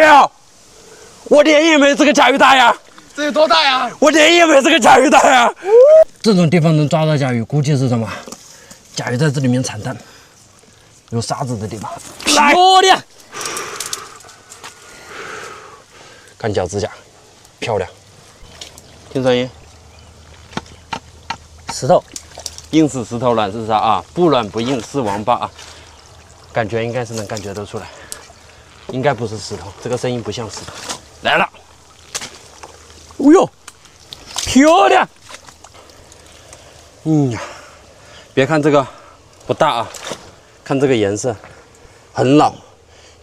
呀！我脸也没这个甲鱼大呀！这有多大呀？我脸也没这个甲鱼大呀！这种地方能抓到甲鱼，估计是什么？甲鱼在这里面产蛋，有沙子的地方。漂亮！看脚趾甲，漂亮。听声音，石头，硬是石头，软是沙啊，不软不硬是王八啊。感觉应该是能感觉得出来，应该不是石头，这个声音不像石头。来了，哦呦，漂亮！别看这个不大啊，看这个颜色，很老。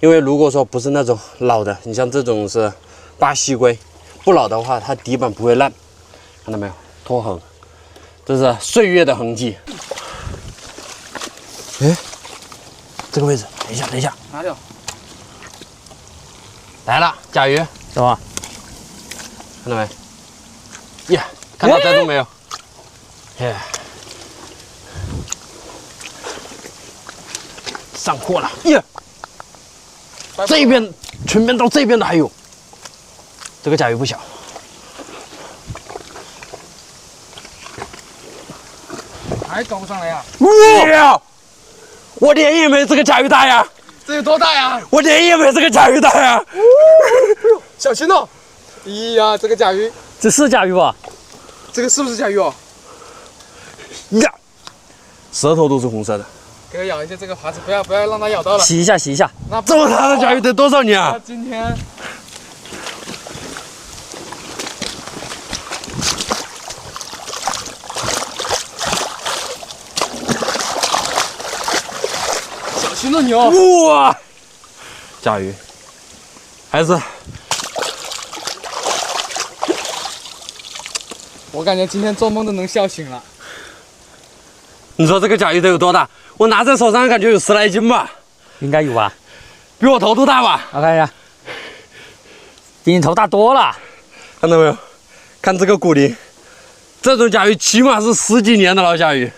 因为如果说不是那种老的，你像这种是巴西龟，不老的话，它底板不会烂，看到没有？拖痕，这是岁月的痕迹。哎，这个位置，等一下，等一下，拿掉。来了，甲鱼，什么？看到没？耶，看到载重没有？耶，上货了，耶！这边全边到这边的还有，这个甲鱼不小。还搞不上来呀？哇！我脸也没这个甲鱼大呀！这有多大呀？我脸也没这个甲鱼大呀！小心哦！咦呀，这个甲鱼，这是甲鱼吧？这个是不是甲鱼哦？呀，舌头都是红色的。给它咬一下这个爬子，不要让它咬到了。洗一下，洗一下。那这么大的甲鱼得多少年啊？今天小心了你哦！哇，甲鱼，还是我感觉今天做梦都能笑醒了。你说这个甲鱼得有多大？我拿在手上感觉有10来斤吧，应该有吧？比我头都大吧？我看一下，比你头大多了。看到没有？看这个骨龄，这种甲鱼起码是10几年的老甲鱼。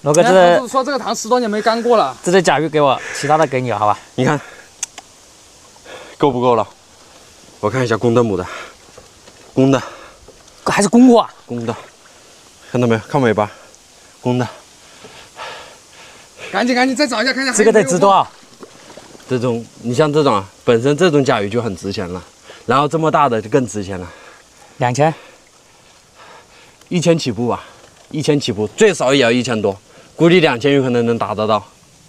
罗哥，说这个糖10多年没干过了。这只甲鱼给我，其他的给你了，好吧？你看够不够了？我看一下公的母的，公的，还是公的啊？公的，看到没有？看尾巴，公的。赶紧再找一下，看一下这个得值多少？这种你像这种啊，本身这种甲鱼就很值钱了，然后这么大的就更值钱了。2000， 1000起步吧，1000起步，最少也要1000多，估计2000有可能能达得到。